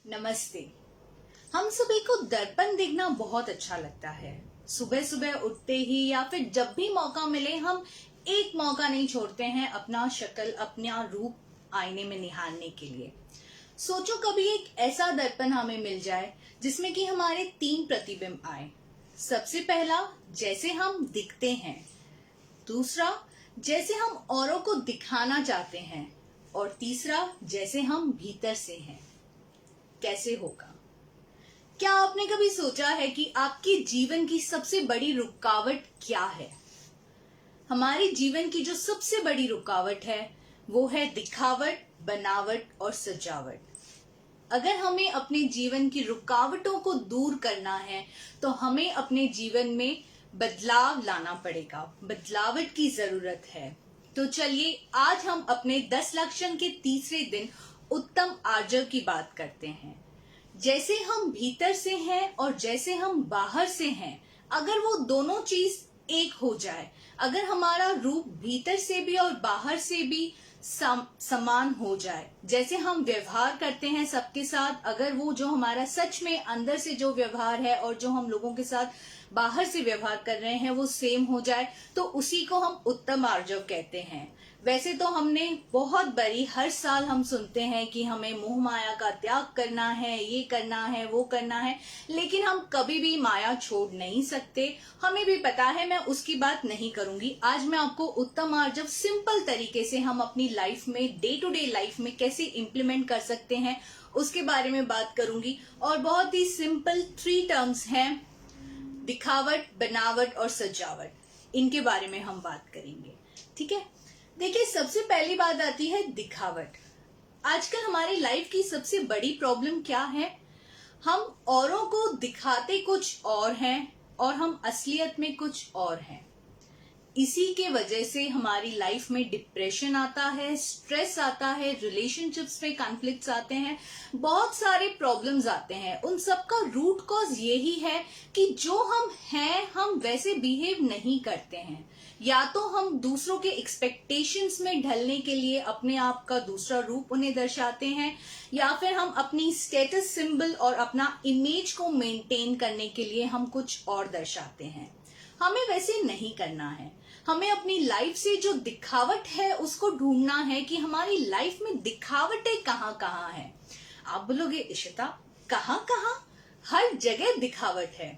नमस्ते। हम सभी को दर्पण देखना बहुत अच्छा लगता है। सुबह सुबह उठते ही या फिर जब भी मौका मिले हम एक मौका नहीं छोड़ते हैं अपना शक्ल अपना रूप आईने में निहारने के लिए। सोचो कभी एक ऐसा दर्पण हमें मिल जाए जिसमें कि हमारे 3 प्रतिबिंब आए। सबसे पहला, जैसे हम दिखते हैं। दूसरा, जैसे हम औरों को दिखाना चाहते हैं। और तीसरा, जैसे हम भीतर से हैं। कैसे होगा? क्या आपने कभी सोचा है कि आपके जीवन की सबसे बड़ी रुकावट क्या है? हमारे जीवन की जो सबसे बड़ी रुकावट है वो है दिखावट, बनावट और सजावट। अगर हमें अपने जीवन की रुकावटों को दूर करना है तो हमें अपने जीवन में बदलाव लाना पड़ेगा। बदलावट की जरूरत है। तो चलिए आज हम अपने 10 लक्षण के तीसरे दिन उत्तम आर्जव की बात करते हैं। जैसे हम भीतर से हैं और जैसे हम बाहर से हैं, अगर वो दोनों चीज एक हो जाए, अगर हमारा रूप भीतर से भी और बाहर से भी समान हो जाए, जैसे हम व्यवहार करते हैं सबके साथ, अगर वो जो हमारा सच में अंदर से जो व्यवहार है और जो हम लोगों के साथ बाहर से व्यवहार कर रहे हैं वो सेम हो जाए, तो उसी को हम उत्तम आर्जव कहते हैं। वैसे तो हमने बहुत बड़ी हर साल हम सुनते हैं कि हमें मोह माया का त्याग करना है, ये करना है, वो करना है, लेकिन हम कभी भी माया छोड़ नहीं सकते। हमें भी पता है, मैं उसकी बात नहीं करूंगी। आज मैं आपको उत्तम आर्जव सिंपल तरीके से हम अपनी लाइफ में, डे टू डे लाइफ में कैसे इम्प्लीमेंट कर सकते हैं उसके बारे में बात करूंगी। और बहुत ही सिंपल 3 टर्म्स हैं, दिखावट, बनावट और सजावट। इनके बारे में हम बात करेंगे। ठीक है, देखिए सबसे पहली बात आती है दिखावट। आजकल हमारी लाइफ की सबसे बड़ी प्रॉब्लम क्या है? हम औरों को दिखाते कुछ और हैं और हम असलियत में कुछ और हैं। इसी के वजह से हमारी लाइफ में डिप्रेशन आता है, स्ट्रेस आता है, रिलेशनशिप्स में कॉन्फ्लिक्ट्स आते हैं, बहुत सारे प्रॉब्लम्स आते हैं। उन सब का रूट कॉज यही है कि जो हम हैं हम वैसे बिहेव नहीं करते हैं। या तो हम दूसरों के एक्सपेक्टेशंस में ढलने के लिए अपने आप का दूसरा रूप उन्हें दर्शाते हैं, या फिर हम अपनी स्टेटस सिंबल और अपना इमेज को मेंटेन करने के लिए हम कुछ और दर्शाते हैं। हमें वैसे नहीं करना है। हमें अपनी लाइफ से जो दिखावट है उसको ढूंढना है कि हमारी लाइफ में दिखावटें कहाँ कहाँ है। आप बोलोगे इशिता, कहाँ कहाँ? हर जगह दिखावट है।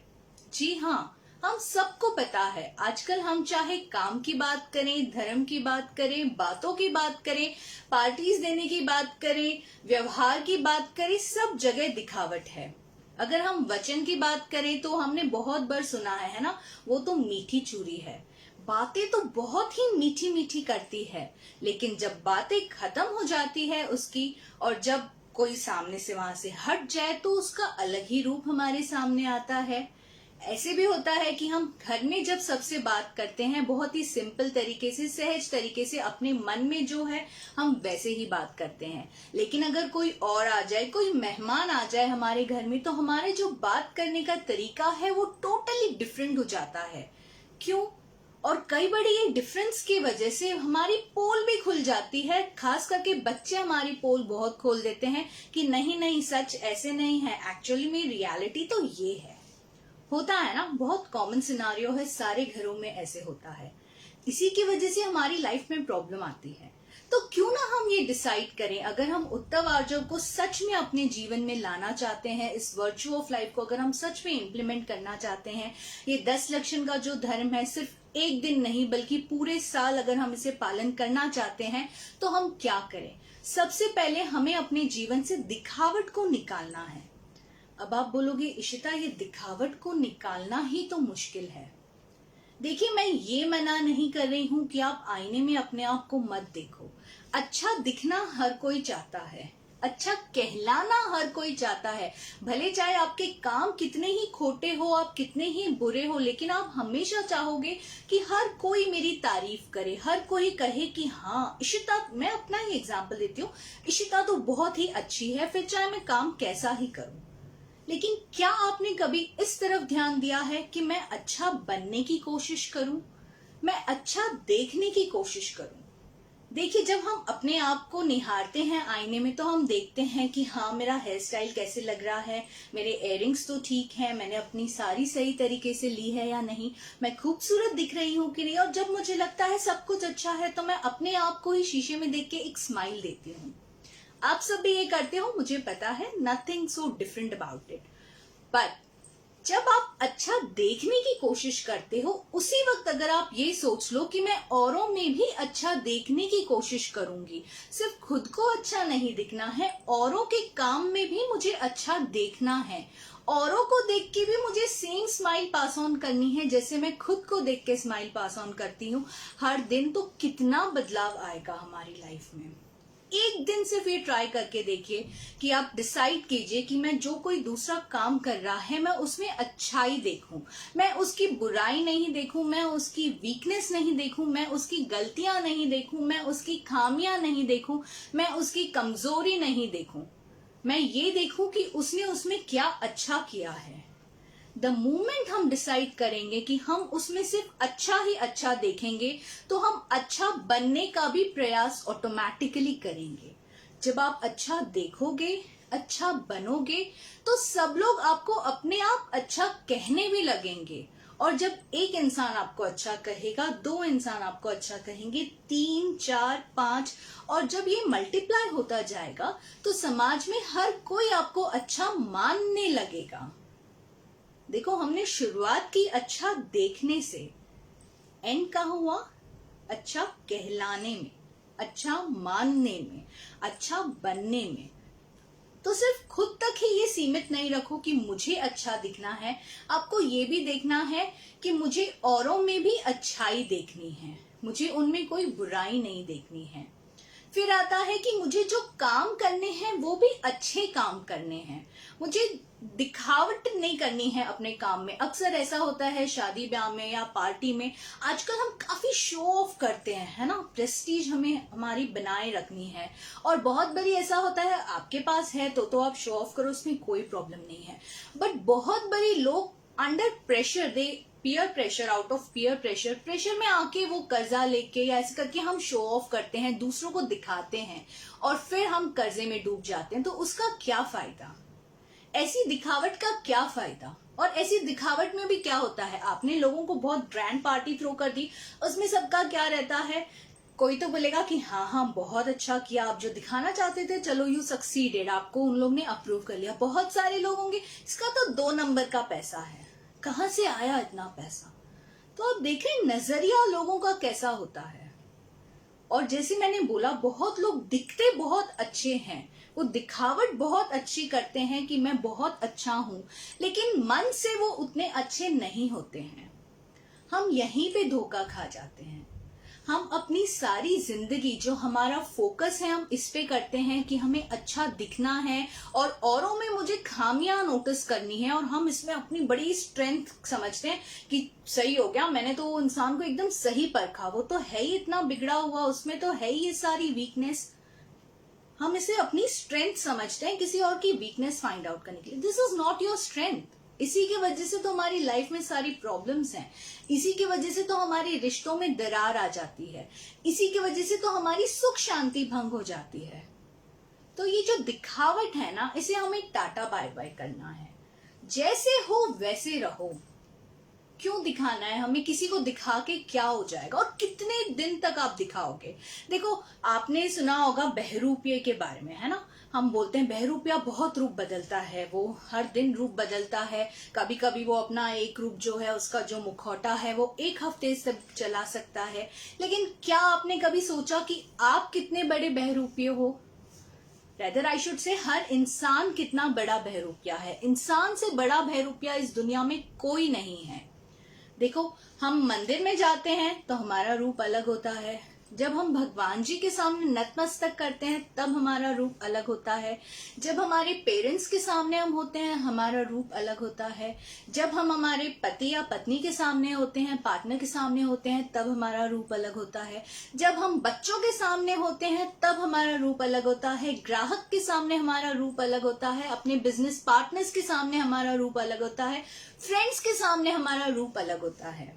जी हाँ, हम सबको पता है। आजकल हम चाहे काम की बात करें, धर्म की बात करें, बातों की बात करें, पार्टीज देने की बात करें, व्यवहार की बात करें, सब जगह दिखावट है। अगर हम वचन की बात करें तो हमने बहुत बार सुना है ना, वो तो मीठी चूरी है। बातें तो बहुत ही मीठी मीठी करती है, लेकिन जब बातें खत्म हो जाती है उसकी, और जब कोई सामने से वहां से हट जाए तो उसका अलग ही रूप हमारे सामने आता है। ऐसे भी होता है कि हम घर में जब सबसे बात करते हैं बहुत ही सिंपल तरीके से, सहज तरीके से, अपने मन में जो है हम वैसे ही बात करते हैं। लेकिन अगर कोई और आ जाए, कोई मेहमान आ जाए हमारे घर में, तो हमारे जो बात करने का तरीका है वो टोटली डिफरेंट हो जाता है। क्यों? और कई बार ये डिफरेंस की वजह से हमारी पोल भी खुल जाती है। खास करके बच्चे हमारी पोल बहुत खोल देते हैं कि नहीं नहीं, सच ऐसे नहीं है, एक्चुअली में रियलिटी तो ये है। होता है ना, बहुत कॉमन सिनारियो है, सारे घरों में ऐसे होता है। इसी की वजह से हमारी लाइफ में प्रॉब्लम आती है। तो क्यों ना हम ये डिसाइड करें, अगर हम उत्तम आर्जव को सच में अपने जीवन में लाना चाहते हैं, इस वर्च्यू ऑफ लाइफ को अगर हम सच में इम्प्लीमेंट करना चाहते हैं, ये 10 लक्षण का जो धर्म है सिर्फ एक दिन नहीं बल्कि पूरे साल अगर हम इसे पालन करना चाहते हैं, तो हम क्या करें? सबसे पहले हमें अपने जीवन से दिखावट को निकालना है। अब आप बोलोगे इशिता, ये दिखावट को निकालना ही तो मुश्किल है। देखिए, मैं ये मना नहीं कर रही हूं कि आप आईने में अपने आप को मत देखो। अच्छा दिखना हर कोई चाहता है, अच्छा कहलाना हर कोई चाहता है। भले चाहे आपके काम कितने ही खोटे हो, आप कितने ही बुरे हो, लेकिन आप हमेशा चाहोगे कि हर कोई मेरी तारीफ करे, हर कोई कहे कि हाँ इशिता, मैं अपना ही एग्जाम्पल देती हूँ, इशिता तो बहुत ही अच्छी है, फिर चाहे मैं काम कैसा ही करूं। लेकिन क्या आपने कभी इस तरफ ध्यान दिया है कि मैं अच्छा बनने की कोशिश करूं, मैं अच्छा देखने की कोशिश करूं? देखिए, जब हम अपने आप को निहारते हैं आईने में तो हम देखते हैं कि हाँ, मेरा हेयर स्टाइल कैसे लग रहा है, मेरे इयररिंग्स तो ठीक है, मैंने अपनी साड़ी सही तरीके से ली है या नहीं, मैं खूबसूरत दिख रही हूँ कि नहीं। और जब मुझे लगता है सब कुछ अच्छा है तो मैं अपने आप को ही शीशे में देख के एक स्माइल देती हूँ। आप सब भी ये करते हो, मुझे पता है, nothing so different about it. But जब आप अच्छा देखने की कोशिश करते हो, उसी वक्त अगर आप ये सोच लो कि मैं औरों में भी अच्छा देखने की कोशिश करूंगी, सिर्फ खुद को अच्छा नहीं दिखना है, औरों के काम में भी मुझे अच्छा देखना है, औरों को देख के भी मुझे सेम स्माइल पास ऑन करनी है जैसे मैं खुद को देख के स्माइल पास ऑन करती हूँ हर दिन, तो कितना बदलाव आएगा हमारी लाइफ में। एक दिन सिर्फ ये ट्राई करके देखिए कि आप डिसाइड कीजिए कि मैं जो कोई दूसरा काम कर रहा है मैं उसमें अच्छाई देखूं, मैं उसकी बुराई नहीं देखूं, मैं उसकी वीकनेस नहीं देखूं, मैं उसकी गलतियां नहीं देखूं, मैं उसकी खामियां नहीं देखूं, मैं उसकी कमजोरी नहीं देखूं। मैं ये देखूं कि उसने उसमें क्या अच्छा किया है। द मोमेंट हम डिसाइड करेंगे कि हम उसमें सिर्फ अच्छा ही अच्छा देखेंगे तो हम अच्छा बनने का भी प्रयास ऑटोमेटिकली करेंगे। जब आप अच्छा देखोगे, अच्छा बनोगे, तो सब लोग आपको अपने आप अच्छा कहने भी लगेंगे। और जब एक इंसान आपको अच्छा कहेगा, दो इंसान आपको अच्छा कहेंगे, तीन, चार, पांच, और जब ये मल्टीप्लाई होता जाएगा तो समाज में हर कोई आपको अच्छा मानने लगेगा। देखो, हमने शुरुआत की अच्छा देखने से, एंड कहाँ हुआ? अच्छा कहलाने में, अच्छा मानने में, अच्छा बनने में। तो सिर्फ खुद तक ही ये सीमित नहीं रखो कि मुझे अच्छा दिखना है, आपको ये भी देखना है कि मुझे औरों में भी अच्छाई देखनी है, मुझे उनमें कोई बुराई नहीं देखनी है। फिर आता है कि मुझे जो काम करने हैं वो भी अच्छे काम करने हैं, मुझे दिखावट नहीं करनी है अपने काम में। अक्सर ऐसा होता है शादी ब्याह में या पार्टी में, आजकल हम काफी शो ऑफ करते हैं, है ना, प्रेस्टीज हमें हमारी बनाए रखनी है। और बहुत बारी ऐसा होता है, आपके पास है तो आप शो ऑफ करो, उसमें कोई प्रॉब्लम नहीं है। बट बहुत बारी लोग under pressure, they peer pressure, out of peer pressure में आके वो कर्जा लेके या ऐसे करके हम शो ऑफ करते हैं, दूसरों को दिखाते हैं और फिर हम कर्जे में डूब जाते हैं। तो उसका क्या फायदा? ऐसी दिखावट का क्या फायदा? और ऐसी दिखावट में भी क्या होता है, आपने लोगों को बहुत ग्रैंड पार्टी थ्रो कर दी, उसमें सबका क्या रहता है, कोई तो बोलेगा कि हाँ हाँ बहुत अच्छा किया, आप जो दिखाना चाहते थे, चलो यू सक्सीडेड, आपको उन लोग ने अप्रूव कर लिया। बहुत सारे लोग होंगे, इसका तो 2 नंबर का पैसा है, कहाँ से आया इतना पैसा? तो आप देखें नजरिया लोगों का कैसा होता है। और जैसे मैंने बोला, बहुत लोग दिखते बहुत अच्छे हैं, वो दिखावट बहुत अच्छी करते हैं कि मैं बहुत अच्छा हूं, लेकिन मन से वो उतने अच्छे नहीं होते हैं। हम यहीं पे धोखा खा जाते हैं। हम अपनी सारी जिंदगी जो हमारा फोकस है हम इस पे करते हैं कि हमें अच्छा दिखना है और औरों में मुझे खामियां नोटिस करनी है, और हम इसमें अपनी बड़ी स्ट्रेंथ समझते हैं कि सही हो गया, मैंने तो वो इंसान को एकदम सही परखा, वो तो है ही इतना बिगड़ा हुआ, उसमें तो है ही ये सारी वीकनेस। हम इसे अपनी स्ट्रेंथ समझते हैं किसी और की वीकनेस फाइंड आउट करने के लिए। This is not your strength. इसी की वजह से तो हमारी लाइफ में सारी प्रॉब्लम्स हैं, इसी की वजह से तो हमारे रिश्तों में दरार आ जाती है, इसी की वजह से तो हमारी सुख शांति भंग हो जाती है। तो ये जो दिखावट है ना, इसे हमें टाटा बाय बाय करना है। जैसे हो वैसे रहो। क्यों दिखाना है हमें? किसी को दिखा के क्या हो जाएगा, और कितने दिन तक आप दिखाओगे? देखो, आपने सुना होगा बहरूपिये के बारे में, है ना, हम बोलते हैं बहरूपिया बहुत रूप बदलता है, वो हर दिन रूप बदलता है। कभी कभी वो अपना एक रूप जो है, उसका जो मुखौटा है, वो 1 हफ्ते से चला सकता है। लेकिन क्या आपने कभी सोचा कि आप कितने बड़े बहरूपिये हो? रेदर आई शुड से, हर इंसान कितना बड़ा बहरूपिया है। इंसान से बड़ा बहरूपिया इस दुनिया में कोई नहीं है। देखो, हम मंदिर में जाते हैं तो हमारा रूप अलग होता है, जब हम भगवान जी के सामने नतमस्तक करते हैं तब हमारा रूप अलग होता है, जब हमारे पेरेंट्स के सामने हम होते हैं हमारा रूप अलग होता है, जब हम हमारे पति या पत्नी के सामने होते हैं, पार्टनर के सामने होते हैं, तब हमारा रूप अलग होता है, जब हम बच्चों के सामने होते हैं तब हमारा रूप अलग होता है, ग्राहक के सामने हमारा रूप अलग होता है, अपने बिजनेस पार्टनर्स के सामने हमारा रूप अलग होता है, फ्रेंड्स के सामने हमारा रूप अलग होता है।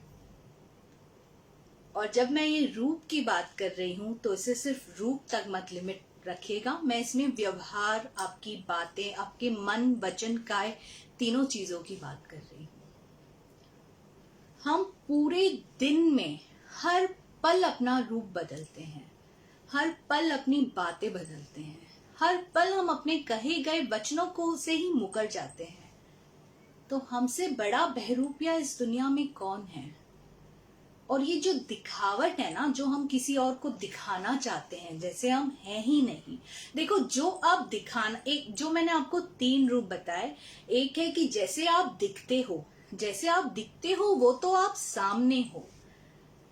और जब मैं ये रूप की बात कर रही हूं तो इसे सिर्फ रूप तक मत लिमिट रखिएगा, मैं इसमें व्यवहार, आपकी बातें, आपके मन, वचन, काय, तीनों चीजों की बात कर रही हूं। हम पूरे दिन में हर पल अपना रूप बदलते हैं, हर पल अपनी बातें बदलते हैं, हर पल हम अपने कहे गए वचनों को से ही मुकर जाते हैं। तो हमसे बड़ा बहरूपिया इस दुनिया में कौन है? और ये जो दिखावट है ना, जो हम किसी और को दिखाना चाहते हैं जैसे हम हैं ही नहीं। देखो, जो आप दिखाना, एक जो मैंने आपको 3 रूप बताए, एक है कि जैसे आप दिखते हो, जैसे आप दिखते हो वो तो आप सामने हो,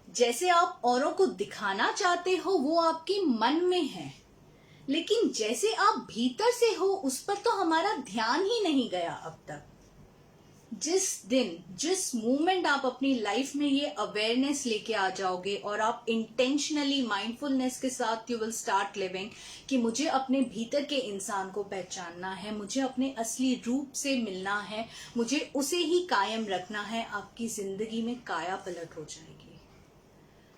जैसे आप औरों को दिखाना चाहते हो वो आपके मन में है, लेकिन जैसे आप भीतर से हो उस पर तो हमारा ध्यान ही नहीं गया अब तक। जिस दिन, जिस मोमेंट आप अपनी लाइफ में ये अवेयरनेस लेके आ जाओगे और आप इंटेंशनली माइंडफुलनेस के साथ यू विल स्टार्ट लिविंग कि मुझे अपने भीतर के इंसान को पहचानना है, मुझे अपने असली रूप से मिलना है, मुझे उसे ही कायम रखना है, आपकी जिंदगी में काया पलट हो जाएगी।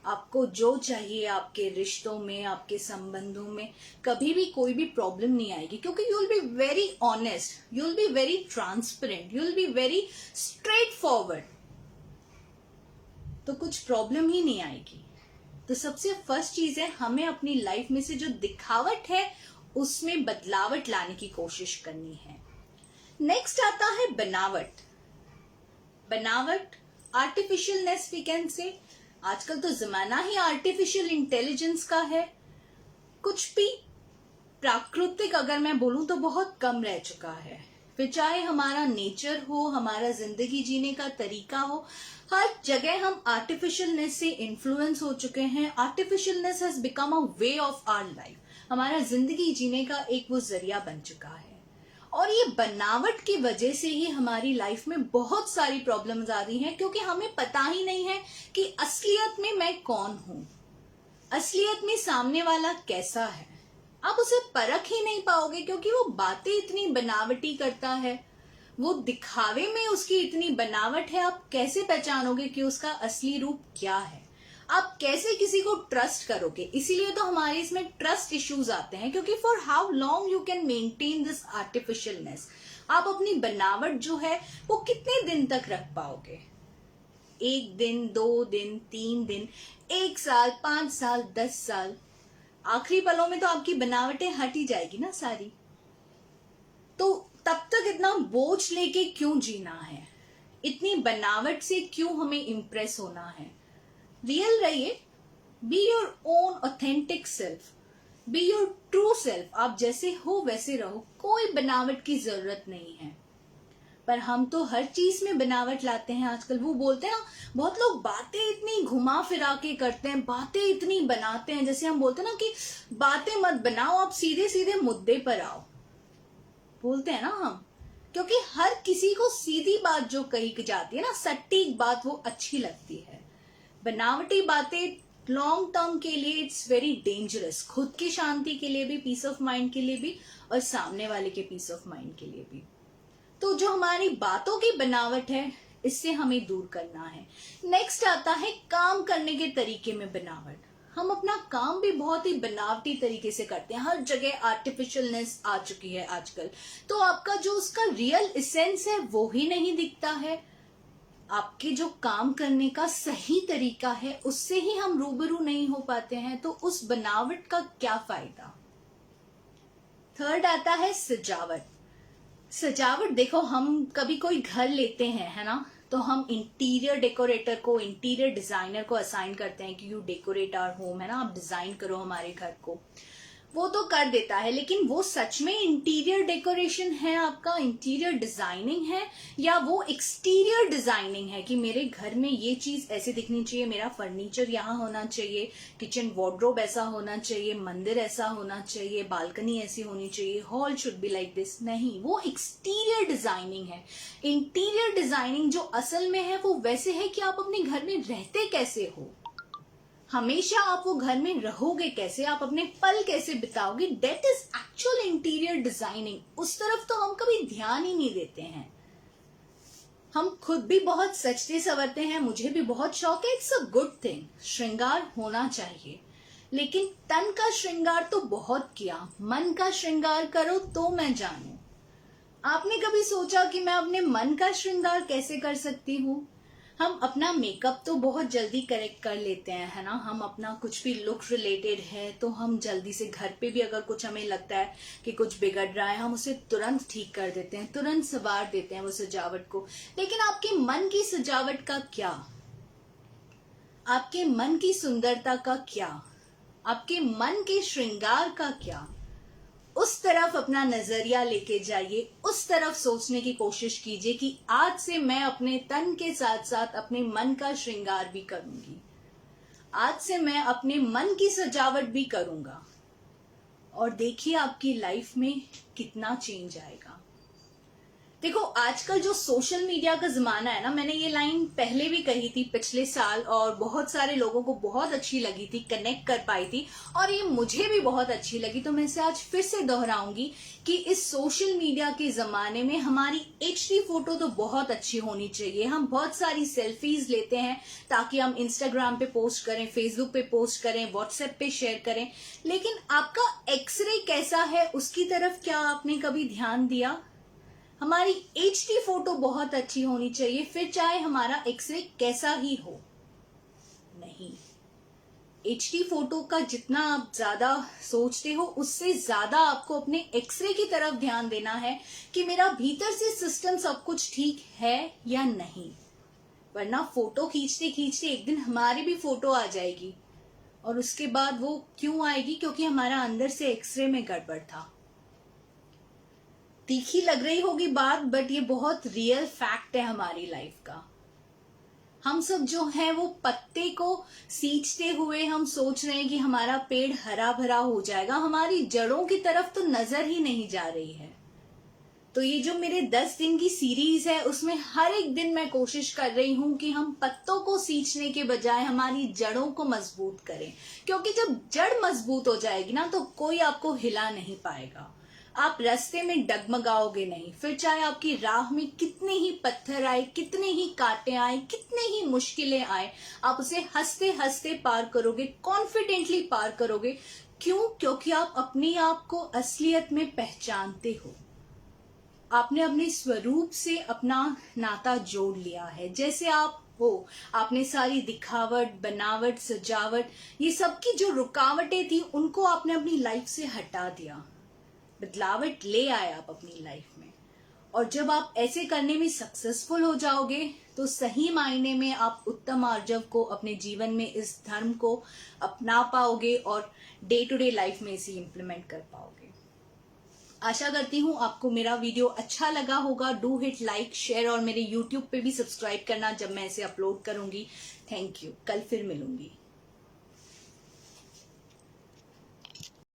आपको जो चाहिए आपके रिश्तों में, आपके संबंधों में कभी भी कोई भी प्रॉब्लम नहीं आएगी, क्योंकि you will be very honest, you will be very transparent, you will be very straight forward, तो कुछ प्रॉब्लम ही नहीं आएगी। तो सबसे फर्स्ट चीज है, हमें अपनी लाइफ में से जो दिखावट है उसमें बदलावट लाने की कोशिश करनी है। नेक्स्ट आता है बनावट। बनावट, आर्टिफिशियलनेस वी कैन से। आजकल तो जमाना ही आर्टिफिशियल इंटेलिजेंस का है। कुछ भी प्राकृतिक अगर मैं बोलूं तो बहुत कम रह चुका है। फिर चाहे हमारा नेचर हो, हमारा जिंदगी जीने का तरीका हो, हर जगह हम आर्टिफिशियलनेस से इन्फ्लुएंस हो चुके हैं। Artificialness has become a way of our life, हमारा जिंदगी जीने का एक वो जरिया बन चुका है। और ये बनावट की वजह से ही हमारी लाइफ में बहुत सारी प्रॉब्लम्स आ रही हैं, क्योंकि हमें पता ही नहीं है कि असलियत में मैं कौन हूं, असलियत में सामने वाला कैसा है। आप उसे परख ही नहीं पाओगे, क्योंकि वो बातें इतनी बनावटी करता है, वो दिखावे में उसकी इतनी बनावट है। आप कैसे पहचानोगे कि उसका असली रूप क्या है? आप कैसे किसी को ट्रस्ट करोगे? इसीलिए तो हमारे इसमें ट्रस्ट इश्यूज आते हैं, क्योंकि for how long you can maintain this artificialness. आप अपनी बनावट जो है वो कितने दिन तक रख पाओगे? 1 दिन, 2 दिन, 3 दिन, 1 साल, 5 साल, 10 साल, आखिरी पलों में तो आपकी बनावटें हट ही जाएगी ना सारी। तो तब तक इतना बोझ लेके क्यों जीना है? इतनी बनावट से क्यों हमें इम्प्रेस होना है? रियल रहिए, be your own authentic self, be your true self. आप जैसे हो वैसे रहो, कोई बनावट की जरूरत नहीं है। पर हम तो हर चीज में बनावट लाते हैं आजकल। वो बोलते हैं ना, बहुत लोग बातें इतनी घुमा फिरा के करते हैं, बातें इतनी बनाते हैं, जैसे हम बोलते हैं ना कि बातें मत बनाओ, आप सीधे सीधे मुद्दे पर आओ, बोलते हैं ना हम। क्योंकि हर किसी को सीधी बात जो कही जाती है ना, सटीक बात, वो अच्छी लगती है। बनावटी बातें लॉन्ग टर्म के लिए इट्स वेरी डेंजरस, खुद की शांति के लिए भी, पीस ऑफ माइंड के लिए भी, और सामने वाले के पीस ऑफ माइंड के लिए भी। तो जो हमारी बातों की बनावट है, इससे हमें दूर करना है। नेक्स्ट आता है काम करने के तरीके में बनावट। हम अपना काम भी बहुत ही बनावटी तरीके से करते हैं, हर जगह आर्टिफिशियलनेस आ चुकी है आजकल। तो आपका जो उसका रियल एसेंस है वो ही नहीं दिखता है। आपके जो काम करने का सही तरीका है उससे ही हम रूबरू नहीं हो पाते हैं, तो उस बनावट का क्या फायदा? थर्ड आता है सजावट। सजावट, देखो, हम कभी कोई घर लेते हैं, है ना, तो हम इंटीरियर डेकोरेटर को, इंटीरियर डिजाइनर को असाइन करते हैं कि यू डेकोरेट आवर होम, है ना, आप डिजाइन करो हमारे घर को। वो तो कर देता है, लेकिन वो सच में इंटीरियर डेकोरेशन है, आपका इंटीरियर डिजाइनिंग है, या वो एक्सटीरियर डिजाइनिंग है कि मेरे घर में ये चीज ऐसे दिखनी चाहिए, मेरा फर्नीचर यहाँ होना चाहिए, किचन वार्डरोब ऐसा होना चाहिए, मंदिर ऐसा होना चाहिए, बालकनी ऐसी होनी चाहिए, hall should be like this. नहीं, वो एक्सटीरियर डिजाइनिंग है। इंटीरियर डिजाइनिंग जो असल में है वो वैसे है कि आप अपने घर में रहते कैसे हो, हमेशा आप वो घर में रहोगे कैसे, आप अपने पल कैसे बिताओगे, that is actual interior designing. उस तरफ तो हम कभी ध्यान ही नहीं देते हैं। हम खुद भी बहुत सजते संवरते हैं, मुझे भी बहुत शौक है, इट्स अ गुड थिंग, श्रृंगार होना चाहिए। लेकिन तन का श्रृंगार तो बहुत किया, मन का श्रृंगार करो तो मैं जानूं। आपने कभी सोचा कि मैं अपने मन का श्रृंगार कैसे कर सकती हूँ? हम अपना मेकअप तो बहुत जल्दी करेक्ट कर लेते हैं, है ना। हम अपना कुछ भी लुक रिलेटेड है तो हम जल्दी से घर पे भी अगर कुछ हमें लगता है कि कुछ बिगड़ रहा है, हम उसे तुरंत ठीक कर देते हैं, तुरंत संवार देते हैं वो सजावट को। लेकिन आपके मन की सजावट का क्या? आपके मन की सुंदरता का क्या? आपके मन के श्रृंगार का क्या? उस तरफ अपना नजरिया लेके जाइए, उस तरफ सोचने की कोशिश कीजिए कि आज से मैं अपने तन के साथ साथ अपने मन का श्रृंगार भी करूंगी, आज से मैं अपने मन की सजावट भी करूंगा। और देखिए आपकी लाइफ में कितना चेंज आएगा। देखो, आजकल जो सोशल मीडिया का जमाना है ना, मैंने ये लाइन पहले भी कही थी पिछले साल और बहुत सारे लोगों को बहुत अच्छी लगी थी, कनेक्ट कर पाई थी, और ये मुझे भी बहुत अच्छी लगी, तो मैं इसे आज फिर से दोहराऊंगी कि इस सोशल मीडिया के जमाने में हमारी HD फोटो तो बहुत अच्छी होनी चाहिए। हम बहुत सारी सेल्फीज लेते हैं ताकि हम इंस्टाग्राम पे पोस्ट करें, फेसबुक पे पोस्ट करें, व्हाट्सएप पे शेयर करें, लेकिन आपका एक्सरे कैसा है उसकी तरफ क्या आपने कभी ध्यान दिया? हमारी HD फोटो बहुत अच्छी होनी चाहिए, फिर चाहे हमारा एक्सरे कैसा ही हो। नहीं, HD फोटो का जितना आप ज्यादा सोचते हो उससे ज्यादा आपको अपने एक्सरे की तरफ ध्यान देना है कि मेरा भीतर से सिस्टम सब कुछ ठीक है या नहीं। वरना फोटो खींचते खींचते एक दिन हमारी भी फोटो आ जाएगी, और उसके बाद वो क्यों आएगी? क्योंकि हमारा अंदर से एक्सरे में गड़बड़ था। तीखी लग रही होगी बात, बट ये बहुत रियल फैक्ट है हमारी लाइफ का। हम सब जो है वो पत्ते को सींचते हुए हम सोच रहे हैं कि हमारा पेड़ हरा भरा हो जाएगा, हमारी जड़ों की तरफ तो नजर ही नहीं जा रही है। तो ये जो मेरे 10 दिन की सीरीज है उसमें हर एक दिन मैं कोशिश कर रही हूं कि हम पत्तों को सींचने के बजाय हमारी जड़ों को मजबूत करें, क्योंकि जब जड़ मजबूत हो जाएगी ना तो कोई आपको हिला नहीं पाएगा। आप रास्ते में डगमगाओगे नहीं, फिर चाहे आपकी राह में कितने ही पत्थर आए, कितने ही कांटे आए, कितने ही मुश्किलें आए, आप उसे हंसते हंसते पार करोगे, कॉन्फिडेंटली पार करोगे। क्यों? क्योंकि आप अपने आप को असलियत में पहचानते हो। आपने अपने स्वरूप से अपना नाता जोड़ लिया है, जैसे आप हो। आपने सारी दिखावट, बनावट, सजावट, ये सब की जो रुकावटें थी उनको आपने अपनी लाइफ से हटा दिया, बदलावट ले आए आप अपनी लाइफ में। और जब आप ऐसे करने में सक्सेसफुल हो जाओगे तो सही मायने में आप उत्तम आर्जव को अपने जीवन में, इस धर्म को अपना पाओगे और डे टू डे लाइफ में इसे इम्प्लीमेंट कर पाओगे। आशा करती हूँ आपको मेरा वीडियो अच्छा लगा होगा। डू हिट लाइक, शेयर और मेरे YouTube पे भी सब्सक्राइब करना जब मैं इसे अपलोड करूंगी। Thank you. कल फिर मिलूंगी।